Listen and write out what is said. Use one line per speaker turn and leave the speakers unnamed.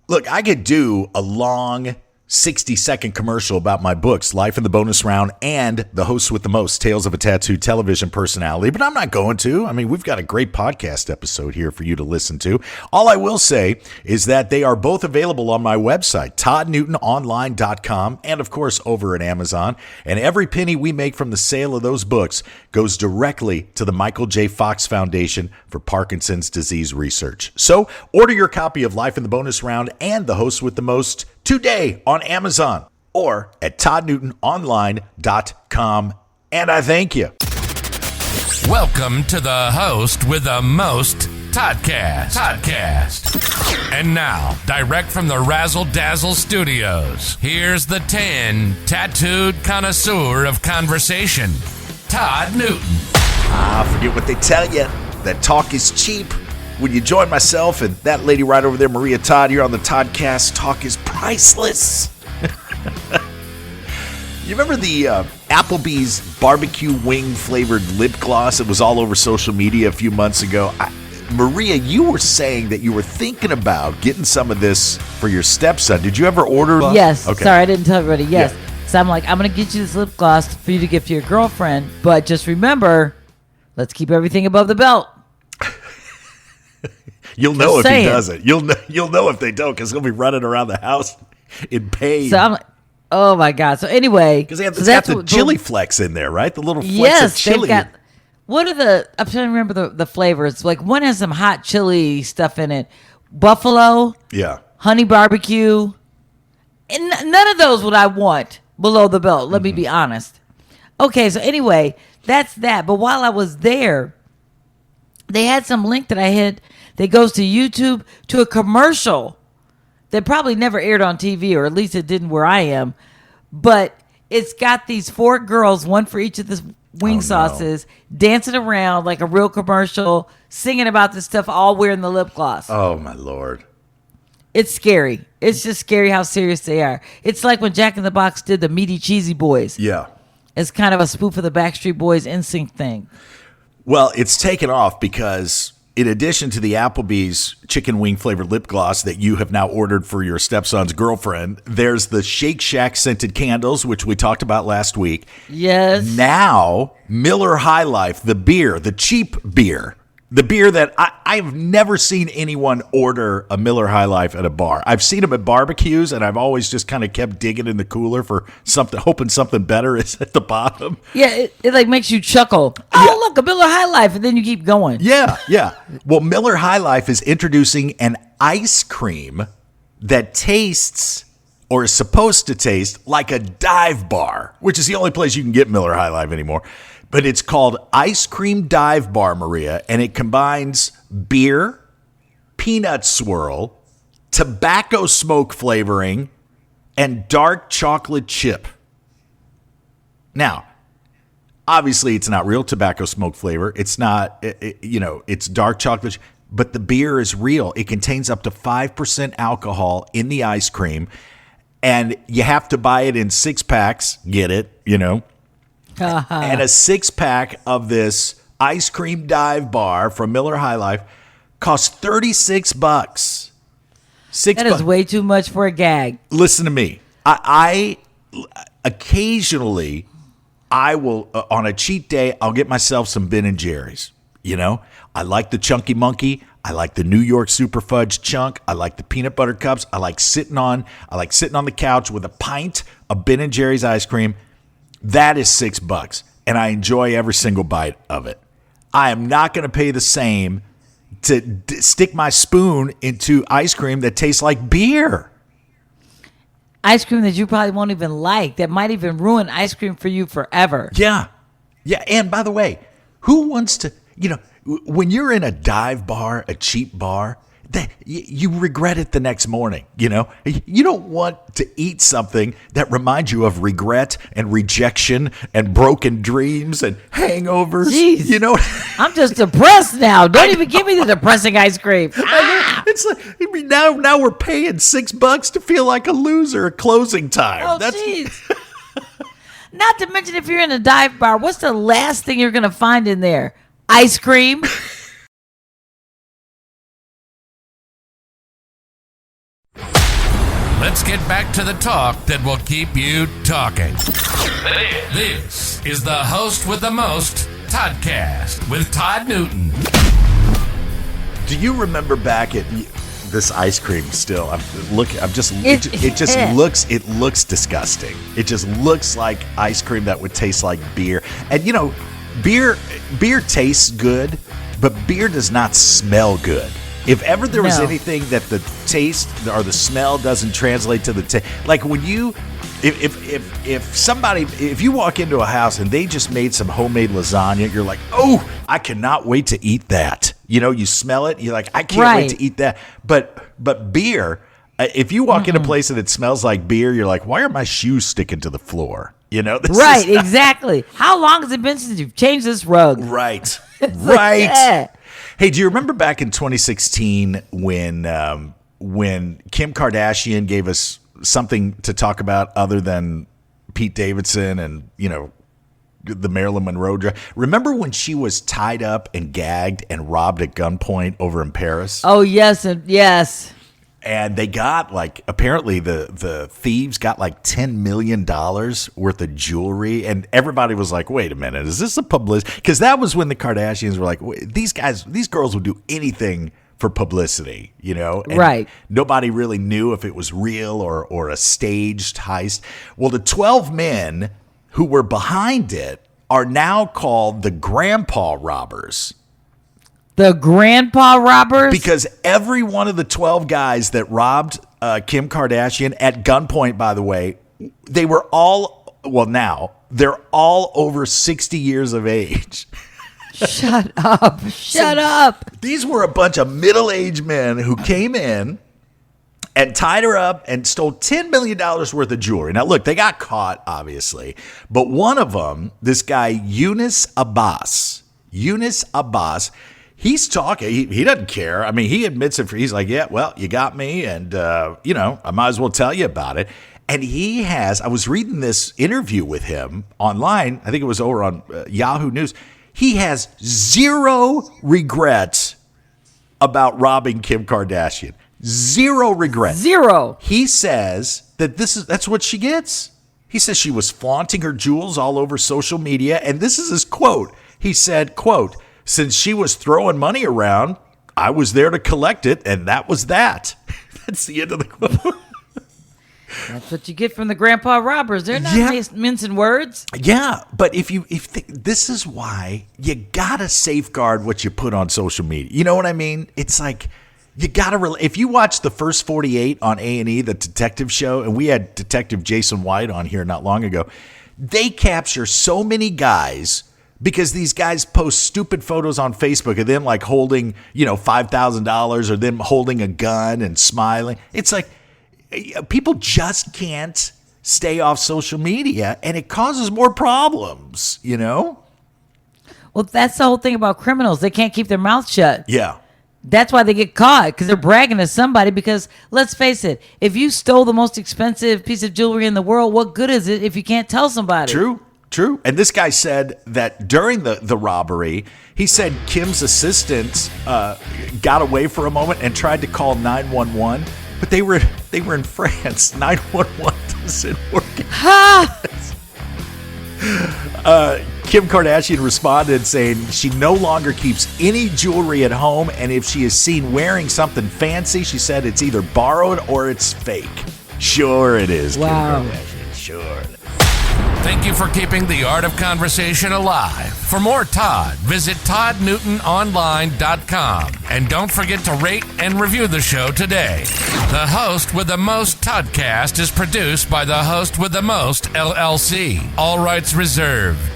Look, I could do a long 60-second commercial about my books, Life in the Bonus Round, and The Host with the Most, Tales of a Tattooed Television Personality, but I'm not going to. I mean, we've got a great podcast episode here for you to listen to. All I will say is that they are both available on my website, toddnewtononline.com, and of course over at Amazon. And every penny we make from the sale of those books goes directly to the Michael J. Fox Foundation for Parkinson's disease research. So order your copy of Life in the Bonus Round and The Host with the Most today on Amazon or at toddnewtononline.com. And I thank you.
Welcome to the Host with the Most Toddcast. And now, direct from the Razzle Dazzle Studios, here's the tan, tattooed connoisseur of conversation, Todd Newton.
Forget what they tell you, that talk is cheap. When you join myself and that lady right over there, Maria Todd, here on the Toddcast, talk is priceless. You remember the Applebee's barbecue wing flavored lip gloss? It was all over social media a few months ago. Maria, you were saying that you were thinking about getting some of this for your stepson. Did you ever order?
Yes.
Okay.
Sorry, I didn't tell everybody. Yes.
Yeah.
So I'm like, I'm going to get you this lip gloss for you to give to your girlfriend. But just remember, let's keep everything above the belt.
You'll know if he doesn't. You'll know if they don't, because he'll be running around the house in pain.
So I'm like, oh my God. So anyway,
because it's got the chili flex in there, right? The little flecks of chili.
They've got, what are I'm trying to remember the flavors. Like one has some hot chili stuff in it. Buffalo.
Yeah.
Honey barbecue. And none of those would I want below the belt. Let me be honest. Okay. So anyway, that's that. But while I was there, they had some link that I hit that goes to YouTube to a commercial that probably never aired on TV, or at least it didn't where I am. But it's got these 4 girls, one for each of the wing sauces, dancing around like a real commercial, singing about this stuff, all wearing the lip gloss.
Oh, my Lord.
It's scary. It's just scary how serious they are. It's like when Jack in the Box did the Meaty Cheesy Boys.
Yeah.
It's kind of a spoof of the Backstreet Boys NSYNC thing.
Well, it's taken off because in addition to the Applebee's chicken wing flavored lip gloss that you have now ordered for your stepson's girlfriend, there's the Shake Shack scented candles, which we talked about last week.
Yes.
Now, Miller High Life, the beer, the cheap beer, the beer that I've never seen anyone order a Miller High Life at a bar. I've seen them at barbecues, and I've always just kind of kept digging in the cooler for something, hoping something better is at the bottom.
Yeah, it like makes you chuckle. Oh, look, a Miller High Life, and then you keep going.
Yeah. Well, Miller High Life is introducing an ice cream that tastes, or is supposed to taste, like a dive bar, which is the only place you can get Miller High Life anymore. But it's called Ice Cream Dive Bar, Maria, and it combines beer, peanut swirl, tobacco smoke flavoring, and dark chocolate chip. Now, obviously, it's not real tobacco smoke flavor. It's not, it's dark chocolate, but the beer is real. It contains up to 5% alcohol in the ice cream, and you have to buy it in 6-packs. Get it, And a 6-pack of this ice cream dive bar from Miller High Life costs $36.
That is way too much for a gag.
Listen to me. I occasionally, I will, on a cheat day, I'll get myself some Ben & Jerry's. I like the Chunky Monkey. I like the New York Super Fudge Chunk. I like the peanut butter cups. I like sitting on the couch with a pint of Ben & Jerry's ice cream. That is $6, and I enjoy every single bite of it. I am not going to pay the same to stick my spoon into ice cream that tastes like beer.
Ice cream that you probably won't even like, that might even ruin ice cream for you forever.
Yeah. And by the way, who wants to, when you're in a dive bar, a cheap bar, you regret it the next morning. You don't want to eat something that reminds you of regret and rejection and broken dreams and hangovers.
Jeez. I'm just depressed now. Don't even give me the depressing ice cream.
It's like, now we're paying $6 to feel like a loser at closing time.
Oh, jeez. Not to mention, if you're in a dive bar, what's the last thing you're going to find in there? Ice cream.
let's get back to the talk that will keep you talking. This is the host with the most, Toddcast, with Todd Newton.
Do you remember back at this ice cream? Still, it looks disgusting. It just looks like ice cream that would taste like beer. And you know, beer tastes good, but beer does not smell good. If ever there was anything that the taste or the smell doesn't translate to the taste, like when you, if you walk into a house and they just made some homemade lasagna, you're like, oh, I cannot wait to eat that. You know, you smell it, you're like, I can't wait to eat that. But beer, if you walk in a place and it smells like beer, you're like, why are my shoes sticking to the floor? You know,
exactly. How long has it been since you've changed this rug?
Right, right. Hey, do you remember back in 2016 when Kim Kardashian gave us something to talk about other than Pete Davidson and, you know, the Marilyn Monroe dress? Remember when she was tied up and gagged and robbed at gunpoint over in Paris?
Oh, yes, yes.
And they got apparently the thieves got $10 million worth of jewelry. And everybody was like, wait a minute, is this a publicity? Because that was when the Kardashians were like, these girls would do anything for publicity, you know? And
right.
Nobody really knew if it was real or a staged heist. Well, the 12 men who were behind it are now called the Grandpa Robbers.
The Grandpa Robbers?
Because every one of the 12 guys that robbed Kim Kardashian at gunpoint, by the way, they were all, they're all over 60 years of age.
Shut up. Shut up.
These were a bunch of middle-aged men who came in and tied her up and stole $10 million worth of jewelry. Now, look, they got caught, obviously. But one of them, this guy, Yunus Abbas, he's talking. He doesn't care. I mean, he admits it. He's like, yeah, well, you got me. And, I might as well tell you about it. And I was reading this interview with him online. I think it was over on Yahoo News. He has zero regrets about robbing Kim Kardashian. Zero regrets.
Zero.
He says that that's what she gets. He says she was flaunting her jewels all over social media. And this is his quote. He said, quote, since she was throwing money around, I was there to collect it, and that was that. That's the end of the quote.
That's what you get from the Grandpa Robbers. They're not mincing words.
Yeah, but this is why you gotta safeguard what you put on social media. You know what I mean? It's like you gotta. If you watch the first 48 on A&E, the detective show, and we had Detective Jason White on here not long ago, they capture so many guys. Because these guys post stupid photos on Facebook of them holding, $5,000 or them holding a gun and smiling. It's like people just can't stay off social media and it causes more problems, you know?
Well, that's the whole thing about criminals. They can't keep their mouth shut.
Yeah.
That's why they get caught, because they're bragging to somebody. Because let's face it, if you stole the most expensive piece of jewelry in the world, what good is it if you can't tell somebody?
True. And this guy said that during the robbery, he said Kim's assistant got away for a moment and tried to call 911, but they were in France. 911 doesn't work. Kim Kardashian responded saying she no longer keeps any jewelry at home, and if she is seen wearing something fancy, she said it's either borrowed or it's fake. Sure it is,
wow.
Kim Kardashian. Sure.
Thank you for keeping the art of conversation alive. For more Todd, visit ToddNewtonOnline.com. And don't forget to rate and review the show today. The Host with the Most Toddcast is produced by the Host with the Most, LLC. All rights reserved.